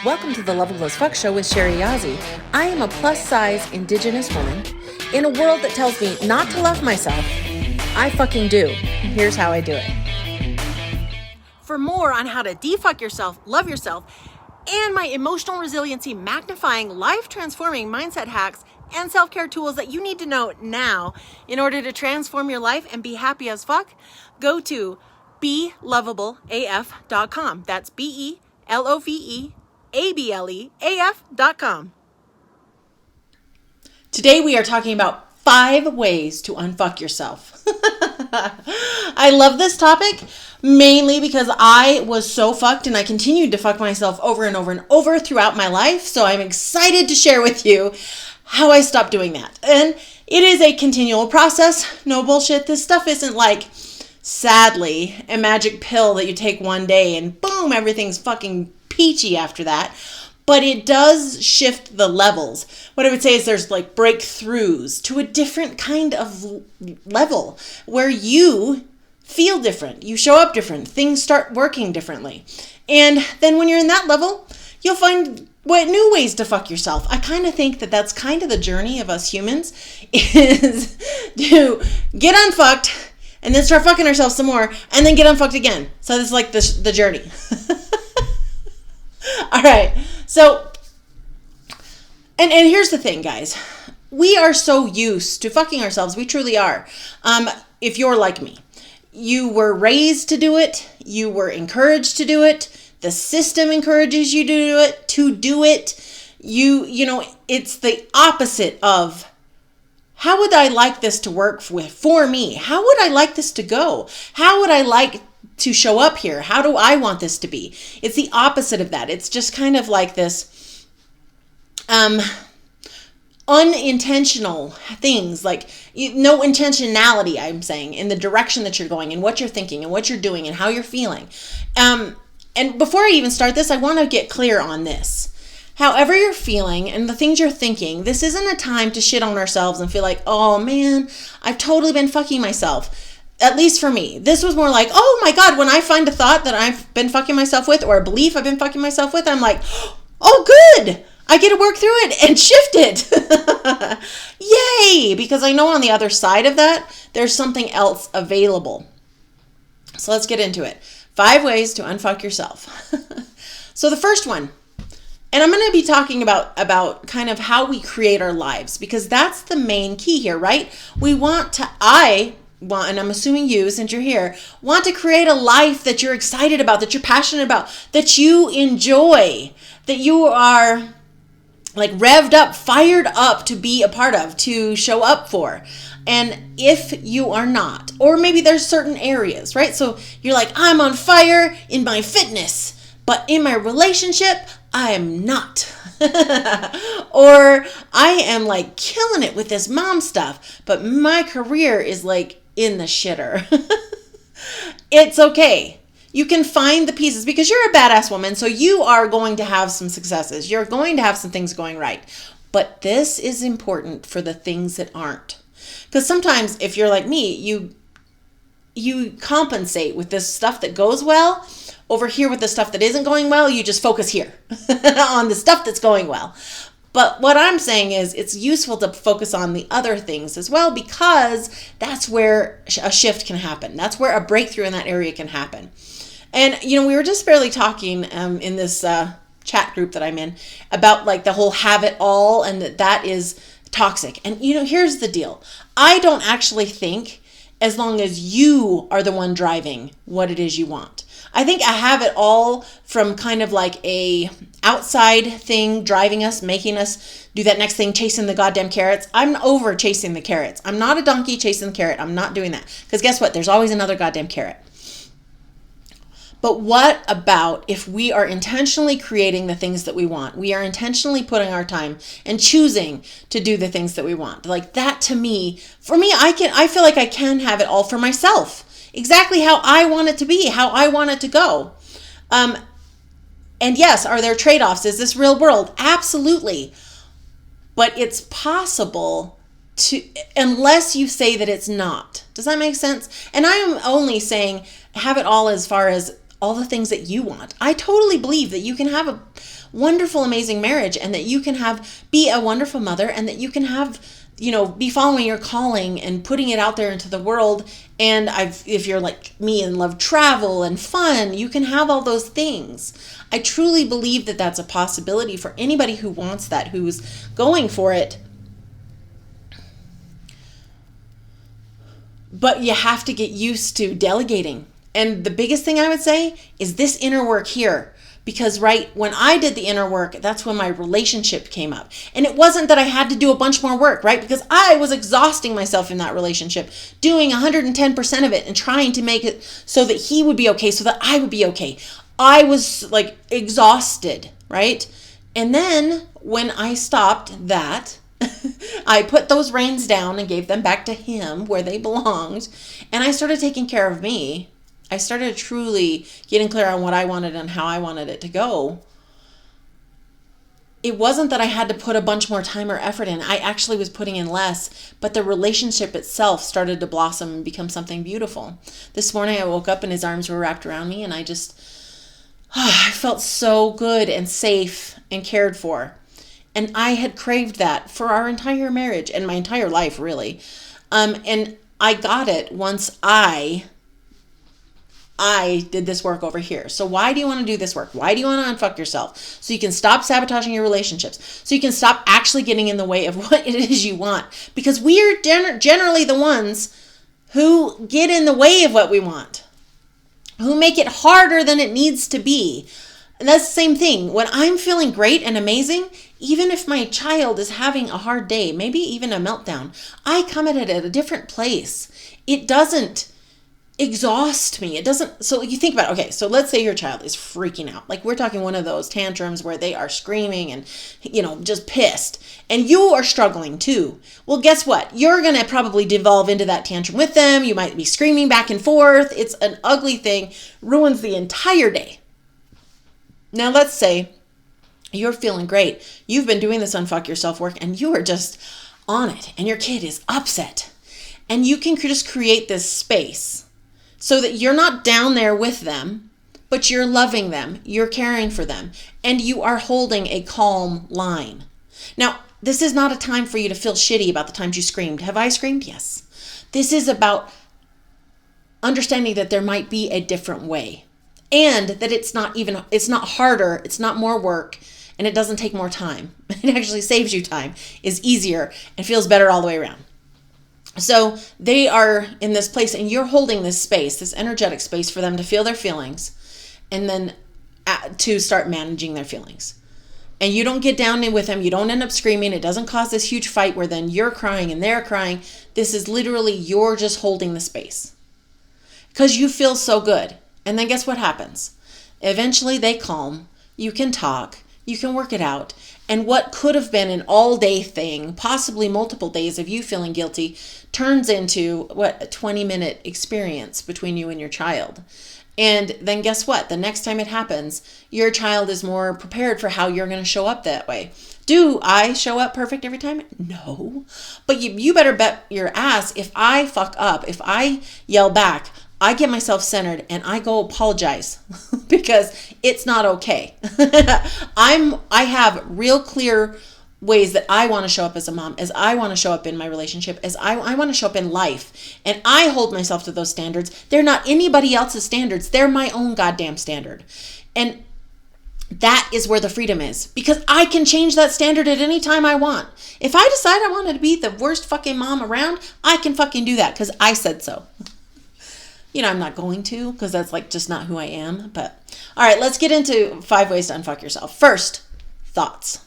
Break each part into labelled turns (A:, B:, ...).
A: Welcome to the Loveable as Fuck show with Sherry Yazzie. I am a plus-size Indigenous woman in a world that tells me not to love myself. I fucking do. Here's how I do it. For more on how to defuck yourself, love yourself, and my emotional resiliency magnifying, life-transforming mindset hacks and self-care tools that you need to know now in order to transform your life and be happy as fuck, go to beloveableaf.com. That's BELOVEABLEAF.com. Today we are talking about 5 ways to unfuck yourself. I love this topic mainly because I was so fucked and I continued to fuck myself over and over and over throughout my life. So I'm excited to share with you how I stopped doing that. And it is a continual process. No bullshit. This stuff isn't like, sadly, a magic pill that you take one day and boom, everything's fucking peachy after that. But it does shift the levels. What I would say is there's like breakthroughs to a different kind of level where you feel different, you show up different, things start working differently. And then when you're in that level, you'll find new ways to fuck yourself. I kind of think that that's kind of the journey of us humans, is to get unfucked and then start fucking ourselves some more and then get unfucked again. So this is like the journey. All right. So, and here's the thing, guys. We are so used to fucking ourselves. We truly are. If you're like me, you were raised to do it. You were encouraged to do it. The system encourages you to do it. You know, it's the opposite of, how would I like this to work for me? How would I like this to go? How would I like to show up here? How do I want this to be? It's the opposite of that. It's just kind of like this unintentional things, like no intentionality, I'm saying, in the direction that you're going and what you're thinking and what you're doing and how you're feeling. And before I even start this, I want to get clear on this. However you're feeling and the things you're thinking, this isn't a time to shit on ourselves and feel like, oh man, I've totally been fucking myself. At least for me, this was more like, oh my God, when I find a thought that I've been fucking myself with or a belief I've been fucking myself with, I'm like, oh good, I get to work through it and shift it. Yay, because I know on the other side of that, there's something else available. So let's get into it. 5 ways to unfuck yourself. So the first one, and I'm going to be talking about kind of how we create our lives, because that's the main key here, right? And I'm assuming you, since you're here, want to create a life that you're excited about, that you're passionate about, that you enjoy, that you are like revved up, fired up to be a part of, to show up for. And if you are not, or maybe there's certain areas, right? So you're like, I'm on fire in my fitness, but in my relationship, I am not. Or I am like killing it with this mom stuff, but my career is like in the shitter. It's okay. You can find the pieces because you're a badass woman. So you are going to have some successes. You're going to have some things going right. But this is important for the things that aren't. Because sometimes if you're like me, you compensate with this stuff that goes well. Over here with the stuff that isn't going well, you just focus here on the stuff that's going well. But what I'm saying is it's useful to focus on the other things as well, because that's where a shift can happen. That's where a breakthrough in that area can happen. And, you know, we were just barely talking in this chat group that I'm in about like the whole have it all, and that is toxic. And, you know, here's the deal. I don't actually think, as long as you are the one driving what it is you want. I think I have it all from kind of like a outside thing driving us, making us do that next thing, chasing the goddamn carrots. I'm over chasing the carrots. I'm not a donkey chasing the carrot. I'm not doing that. Because guess what? There's always another goddamn carrot. But what about if we are intentionally creating the things that we want? We are intentionally putting our time and choosing to do the things that we want. Like that, to me, for me, I feel like I can have it all for myself. Exactly how I want it to be, how I want it to go. And yes, are there trade-offs? Is this real world? Absolutely. But it's possible to, unless you say that it's not. Does that make sense? And I am only saying have it all as far as all the things that you want. I totally believe that you can have wonderful, amazing marriage, and that you can be a wonderful mother, and that you can have, be following your calling and putting it out there into the world. And if you're like me and love travel and fun, you can have all those things. I truly believe that that's a possibility for anybody who wants that, who's going for it. But you have to get used to delegating. And the biggest thing I would say is this inner work here. Because when I did the inner work, that's when my relationship came up. And it wasn't that I had to do a bunch more work, right? Because I was exhausting myself in that relationship, doing 110% of it and trying to make it so that he would be okay, so that I would be okay. I was like exhausted, right? And then when I stopped that, I put those reins down and gave them back to him where they belonged. And I started taking care of me. I started truly getting clear on what I wanted and how I wanted it to go. It wasn't that I had to put a bunch more time or effort in. I actually was putting in less, but the relationship itself started to blossom and become something beautiful. This morning I woke up and his arms were wrapped around me, and I felt so good and safe and cared for. And I had craved that for our entire marriage and my entire life, really. And I got it once I did this work over here. So why do you want to do this work? Why do you want to unfuck yourself? So you can stop sabotaging your relationships. So you can stop actually getting in the way of what it is you want. Because we are generally the ones who get in the way of what we want, who make it harder than it needs to be. And that's the same thing. When I'm feeling great and amazing, even if my child is having a hard day, maybe even a meltdown, I come at it at a different place. It doesn't exhaust me. It doesn't. So you think about it. Okay, so let's say your child is freaking out. Like we're talking one of those tantrums where they are screaming and, just pissed. And you are struggling too. Well, guess what? You're going to probably devolve into that tantrum with them. You might be screaming back and forth. It's an ugly thing. Ruins the entire day. Now let's say you're feeling great. You've been doing this unfuck yourself work and you are just on it. And your kid is upset. And you can just create this space so that you're not down there with them, but you're loving them, you're caring for them, and you are holding a calm line. Now, this is not a time for you to feel shitty about the times you screamed. Have I screamed? Yes. This is about understanding that there might be a different way, and that it's not harder, it's not more work, and it doesn't take more time. It actually saves you time, is easier, and feels better all the way around. So they are in this place and you're holding this space, this energetic space for them to feel their feelings and then to start managing their feelings. And you don't get down in with them. You don't end up screaming. It doesn't cause this huge fight where then you're crying and they're crying. This is literally you're just holding the space because you feel so good. And then guess what happens? Eventually they calm. You can talk. You can work it out. And what could have been an all-day thing, possibly multiple days of you feeling guilty, turns into, a 20-minute experience between you and your child. And then guess what? The next time it happens, your child is more prepared for how you're going to show up that way. Do I show up perfect every time? No. But you better bet your ass if I fuck up, if I yell back, I get myself centered and I go apologize because it's not okay. I have real clear ways that I want to show up as a mom, as I want to show up in my relationship, as I want to show up in life. And I hold myself to those standards. They're not anybody else's standards. They're my own goddamn standard. And that is where the freedom is, because I can change that standard at any time I want. If I decide I want to be the worst fucking mom around, I can fucking do that because I said so. I'm not going to because that's just not who I am. But all right, let's get into 5 ways to unfuck yourself. First, thoughts.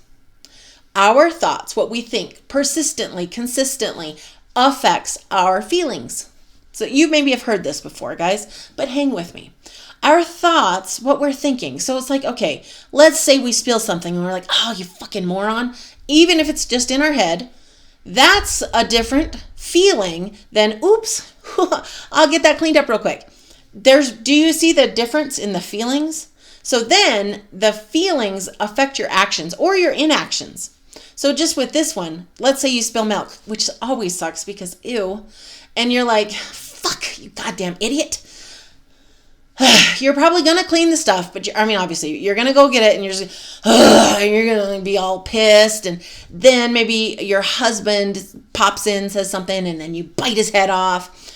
A: Our thoughts, what we think persistently, consistently affects our feelings. So you maybe have heard this before, guys, but hang with me. Our thoughts, what we're thinking. So it's okay, let's say we spill something and we're like, oh, you fucking moron. Even if it's just in our head, that's a different feeling than, oops, I'll get that cleaned up real quick. Do you see the difference in the feelings? So then the feelings affect your actions or your inactions. So just with this one, let's say you spill milk, which always sucks because ew, and you're like, fuck, you goddamn idiot. you're probably going to clean the stuff, but obviously you're going to go get it and you're just, and you're going to be all pissed. And then maybe your husband pops in, says something, and then you bite his head off.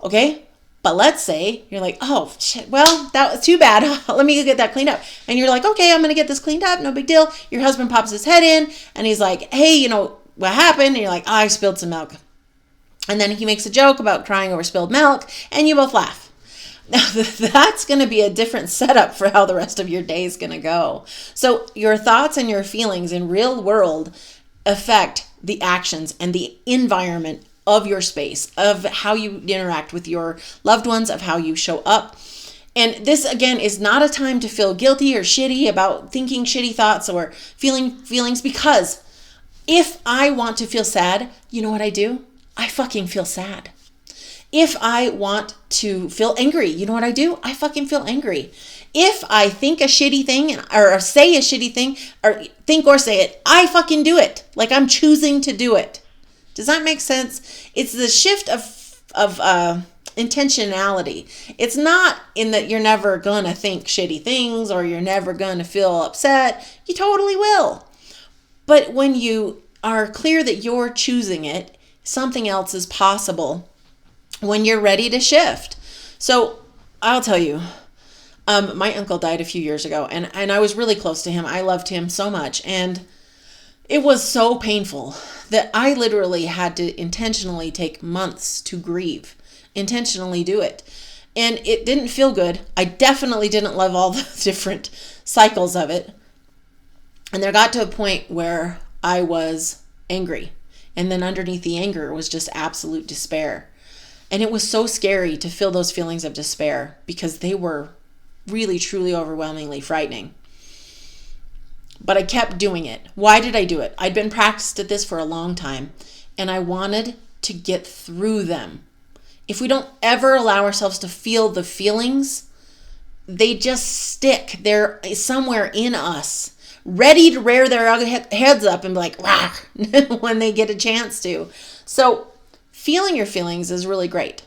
A: Okay. But let's say you're like, oh shit, well, that was too bad. Let me go get that cleaned up. And you're like, okay, I'm going to get this cleaned up. No big deal. Your husband pops his head in and he's like, hey, what happened? And you're like, oh, I spilled some milk. And then he makes a joke about crying over spilled milk and you both laugh. Now, that's going to be a different setup for how the rest of your day is going to go. So your thoughts and your feelings in real world affect the actions and the environment of your space, of how you interact with your loved ones, of how you show up. And this, again, is not a time to feel guilty or shitty about thinking shitty thoughts or feeling feelings, because if I want to feel sad, you know what I do? I fucking feel sad. If I want to feel angry, you know what I do? I fucking feel angry. If I think a shitty thing or say a shitty thing or think or say it, I fucking do it. Like I'm choosing to do it. Does that make sense? It's the shift of intentionality. It's not in that you're never going to think shitty things or you're never going to feel upset. You totally will. But when you are clear that you're choosing it, something else is possible when you're ready to shift. So I'll tell you, my uncle died a few years ago and I was really close to him. I loved him so much. And it was so painful that I literally had to intentionally take months to grieve, intentionally do it. And it didn't feel good. I definitely didn't love all the different cycles of it. And there got to a point where I was angry. And then underneath the anger was just absolute despair. And it was so scary to feel those feelings of despair because they were really, truly overwhelmingly frightening. But I kept doing it. Why did I do it? I'd been practiced at this for a long time, and I wanted to get through them. If we don't ever allow ourselves to feel the feelings, they just stick. They're somewhere in us, ready to rear their heads up and be like, rah, when they get a chance to. So feeling your feelings is really great.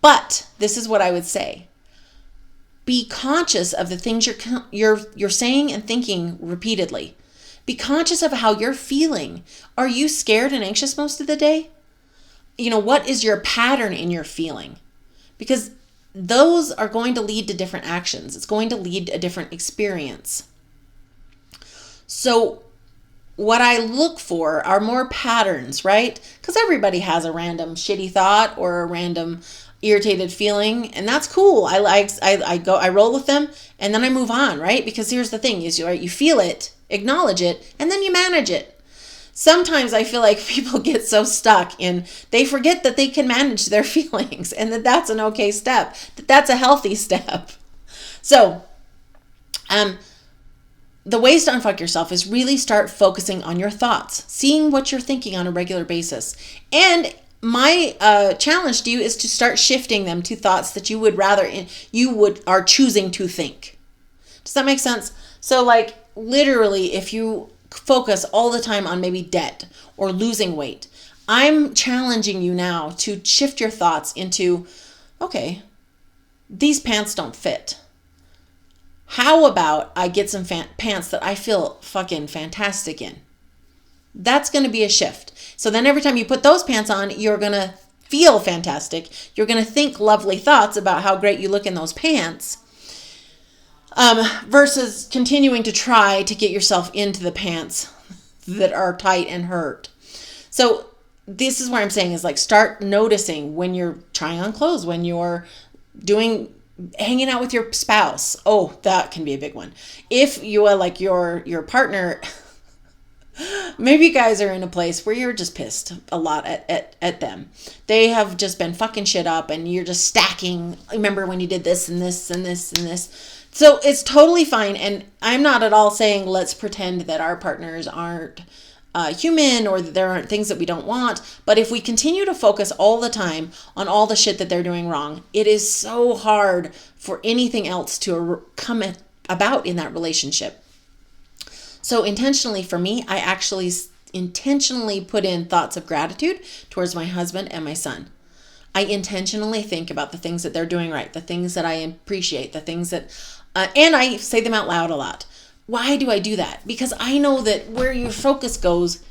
A: But this is what I would say. Be conscious of the things you're saying and thinking repeatedly. Be conscious of how you're feeling. Are you scared and anxious most of the day? What is your pattern in your feeling? Because those are going to lead to different actions. It's going to lead to a different experience. So what I look for are more patterns, right? Because everybody has a random shitty thought or a random irritated feeling, and that's cool. I roll with them and then I move on, right? Because here's the thing is you feel it, acknowledge it, and then you manage it. Sometimes I feel like people get so stuck in, they forget that they can manage their feelings and that that's an okay step, that that's a healthy step. So, the ways to unfuck yourself is really start focusing on your thoughts, seeing what you're thinking on a regular basis. And my challenge to you is to start shifting them to thoughts that you are choosing to think. Does that make sense? So like literally, if you focus all the time on maybe debt or losing weight, I'm challenging you now to shift your thoughts into, okay, these pants don't fit. How about I get some pants that I feel fucking fantastic in? That's going to be a shift. So then every time you put those pants on, you're going to feel fantastic. You're going to think lovely thoughts about how great you look in those pants, versus continuing to try to get yourself into the pants that are tight and hurt. So this is where I'm saying is like start noticing when you're trying on clothes, when you're hanging out with your spouse. Oh, that can be a big one. If you are like your partner, maybe you guys are in a place where you're just pissed a lot at them. They have just been fucking shit up and you're just stacking. Remember when you did this and this and this and this. So it's totally fine. And I'm not at all saying let's pretend that our partners aren't human or that there aren't things that we don't want. But if we continue to focus all the time on all the shit that they're doing wrong, it is so hard for anything else to come about in that relationship. So intentionally for me, I actually intentionally put in thoughts of gratitude towards my husband and my son. I intentionally think about the things that they're doing right, the things that I appreciate, the things that, and I say them out loud a lot. Why do I do that? Because I know that where your focus goes,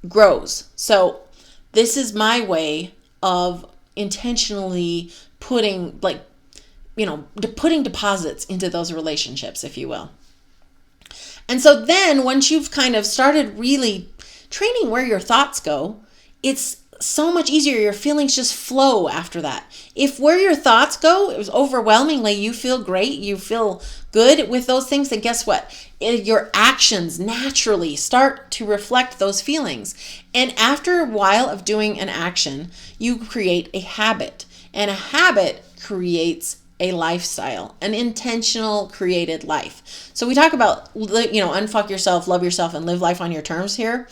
A: grows. So this is my way of intentionally putting putting deposits into those relationships, if you will. And so then once you've kind of started really training where your thoughts go, it's so much easier. Your feelings just flow after that. If where your thoughts go, it was overwhelmingly, you feel great, you feel good with those things, then guess what? Your actions naturally start to reflect those feelings. And after a while of doing an action, you create a habit. And a habit creates a lifestyle, an intentional created life. So we talk about, unfuck yourself, love yourself, and live life on your terms here.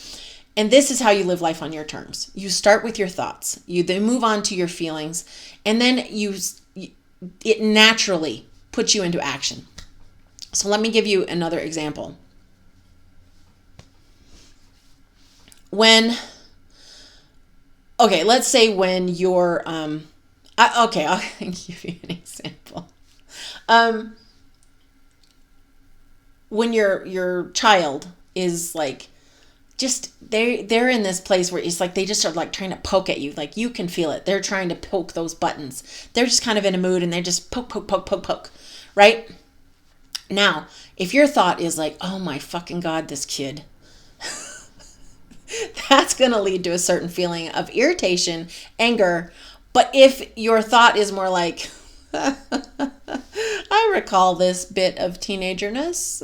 A: And this is how you live life on your terms. You start with your thoughts. You then move on to your feelings. And then it naturally puts you into action. So let me give you another example. Let's say when you're, I'll give you an example. When your child is like, just they're in this place where it's like they just are like trying to poke at you. Like you can feel it. They're trying to poke those buttons. They're just kind of in a mood and they just poke, right? Now, if your thought is like, oh my fucking God, this kid, that's going to lead to a certain feeling of irritation, anger. But if your thought is more like, I recall this bit of teenagerness.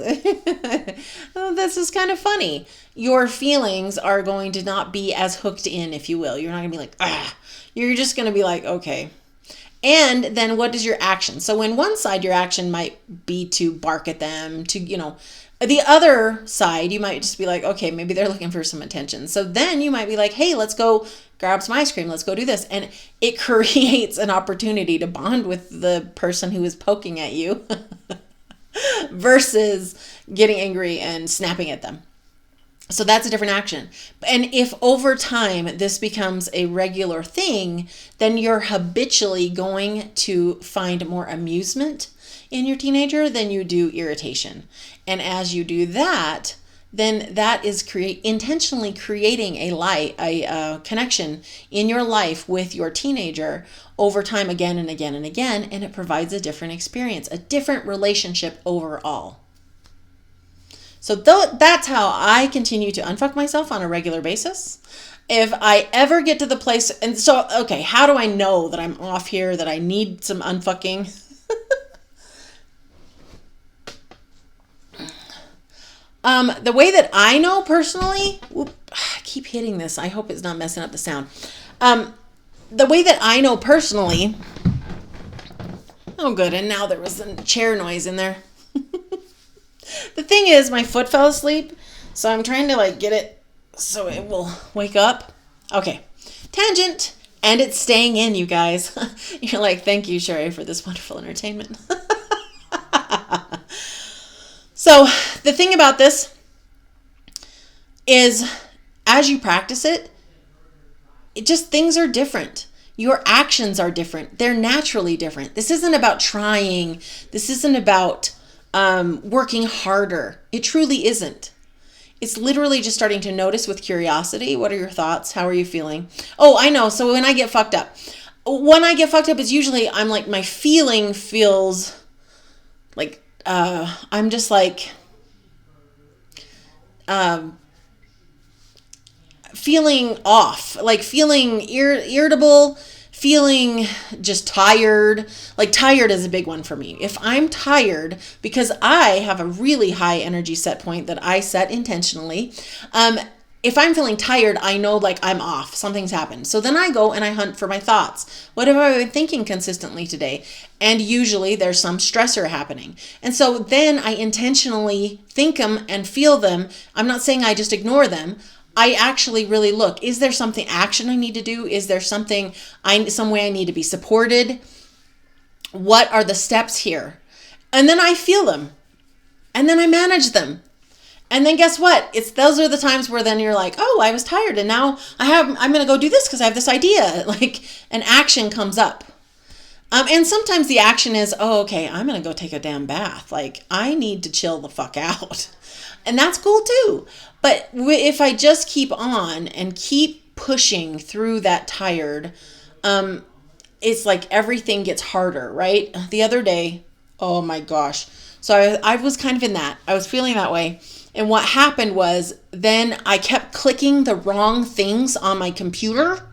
A: Oh, this is kind of funny. Your feelings are going to not be as hooked in, if you will. You're not going to be like, ah. You're just going to be like, okay. And then what is your action? So in one side, your action might be to bark at them, the other side, you might just be like, okay, maybe they're looking for some attention. So then you might be like, hey, let's go grab some ice cream. Let's go do this. And it creates an opportunity to bond with the person who is poking at you versus getting angry and snapping at them. So that's a different action. And if over time this becomes a regular thing, then you're habitually going to find more amusement in your teenager than you do irritation. And as you do that, then that is intentionally creating a connection in your life with your teenager over time, again and again and again, and it provides a different experience, a different relationship overall. So that's how I continue to unfuck myself on a regular basis. If I ever get to the place, and so, okay, how do I know that I'm off here, that I need some unfucking? The way that I know personally, I keep hitting this. I hope it's not messing up the sound. The way that I know personally, oh good, and now there was a chair noise in there. The thing is, my foot fell asleep, so I'm trying to get it so it will wake up. Okay, tangent, and it's staying in, you guys. You're like, thank you, Sherry, for this wonderful entertainment. So the thing about this is, as you practice it, things are different. Your actions are different. They're naturally different. This isn't about trying. This isn't about working harder. It truly isn't. It's literally just starting to notice with curiosity. What are your thoughts? How are you feeling? Oh, I know. So when I get fucked up, it's usually I'm like, my feeling feels like, I'm just like, feeling off, like feeling irritable, feeling just tired. Like tired is a big one for me. If I'm tired, because I have a really high energy set point that I set intentionally, if I'm feeling tired, I know I'm off. Something's happened. So then I go and I hunt for my thoughts. What have I been thinking consistently today? And usually there's some stressor happening. And so then I intentionally think them and feel them. I'm not saying I just ignore them. I actually really look. Is there something action I need to do? Is there some way I need to be supported? What are the steps here? And then I feel them. And then I manage them. And then guess what? Those are the times where then you're like, oh, I was tired and now I'm going to go do this because I have this idea. Like an action comes up. And sometimes the action is, oh, okay, I'm going to go take a damn bath. Like I need to chill the fuck out. And that's cool too. But if I just keep on and keep pushing through that tired, it's like everything gets harder, right? The other day, oh my gosh. So I was kind of in that. I was feeling that way. And what happened was then I kept clicking the wrong things on my computer.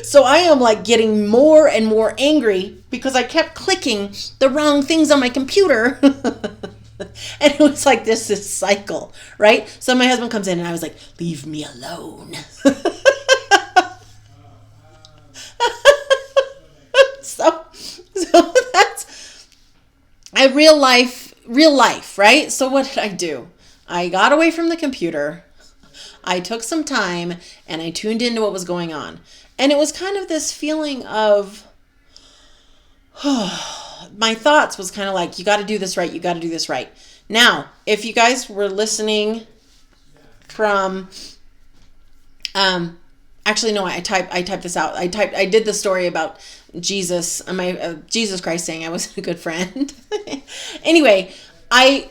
A: So I am like getting more and more angry because I kept clicking the wrong things on my computer. And it was like this cycle, right? So my husband comes in and I was like, leave me alone. So that's a real life, right? So what did I do? I got away from the computer. I took some time and I tuned into what was going on. And it was kind of this feeling of, my thoughts was kind of like, you got to do this right. You got to do this right. Now, if you guys were listening from, actually, no, I typed this out. I did the story about Jesus, Jesus Christ saying I wasn't a good friend. Anyway, I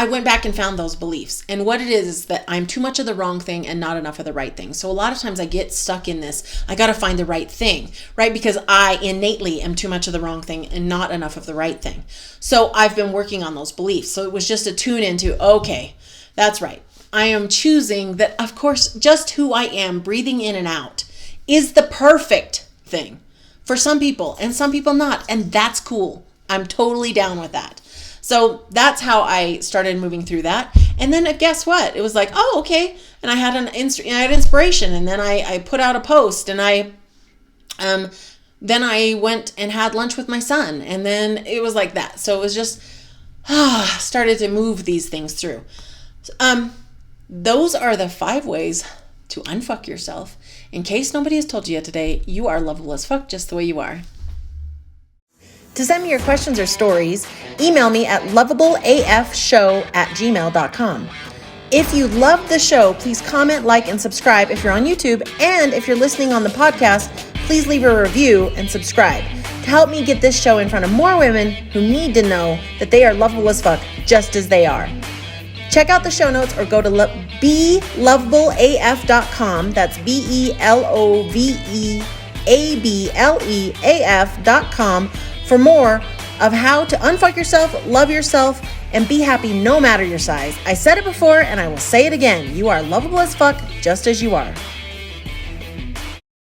A: went back and found those beliefs. And what it is that I'm too much of the wrong thing and not enough of the right thing. So a lot of times I get stuck in this, I got to find the right thing, right? Because I innately am too much of the wrong thing and not enough of the right thing. So I've been working on those beliefs. So it was just a tune into, okay, that's right. I am choosing that, of course, just who I am, breathing in and out, is the perfect thing for some people and some people not. And that's cool. I'm totally down with that. So that's how I started moving through that. And then guess what? It was like, oh, okay. And I had I had inspiration. And then I put out a post and then I went and had lunch with my son. And then it was like that. So it was just started to move these things through. Those are the 5 ways to unfuck yourself. In case nobody has told you yet today, you are lovable as fuck just the way you are. To send me your questions or stories, email me at loveableafshow@gmail.com. If you love the show, please comment, like, and subscribe if you're on YouTube. And if you're listening on the podcast, please leave a review and subscribe to help me get this show in front of more women who need to know that they are lovable as fuck just as they are. Check out the show notes or go to beloveableaf.com. That's beloveableaf.com for more of how to unfuck yourself, love yourself, and be happy no matter your size. I said it before and I will say it again. You are lovable as fuck just as you are.